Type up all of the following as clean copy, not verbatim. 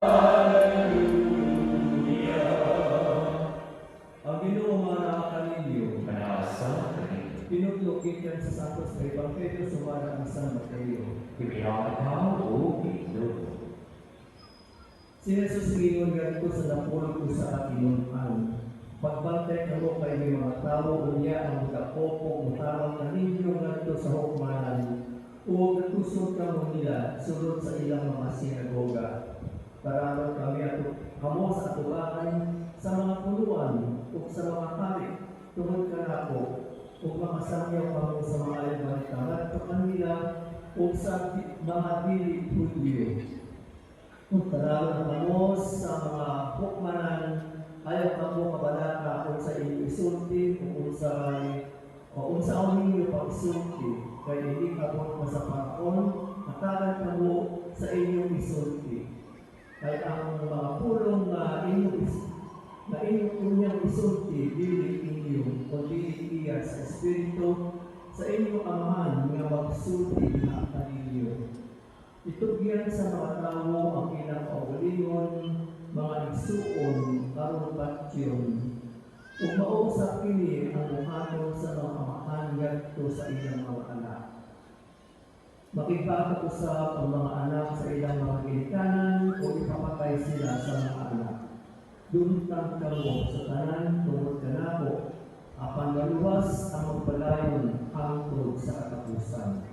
Ang Ginoo mga kaninyo, pinutlukit yan sa Santos sa Ebanghelyo sumara ang San Mateo. Si Jesus ngayon ganito sa napulog ko sa atinungan. Pagbantay ka mo kay may mga tao unya ang magkapopo mutawag na ninyo ganito sa hukmanan. O nagtusod ka mo nila sulod sa ilang mga sinagoga. Para kami ato kamo sa atubangan sa mga puluan o sa mga kari tungod ka na po o makasangyaw kamo sa mga alibalitan at kanila o sa mga dili Hudyo. Kung tarawan kamo sa mga hukmanan ayaw kamo kabalaka kung sa inyong isulti o kung sa ninyo pag-isulti kaya hindi kabot na sa panahon natagan kamo sa inyong isulti. Kaya ang mga pulong na inyong isulti, dili inyo, o dili iya sa Espiritu, sa inyong amahan nga magsulti na kaninyo. Itugyan sa mga tao ang ilang kaugalingon, mga igsuon, karong batyon, ug mausap kini ang buhaton sa mga amahan ngadto sa ilang mga anak. Makipag-usap ang mga anak sa ilang mga ginikanan o ipapatay sila sa mga anak. Duntang kamo sa tanan tungod kanako, apan galuwas ang magpalayon hangtod sa katapusan.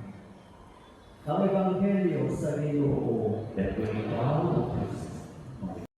Ang Ebanghelyo sa Ginoo. That we all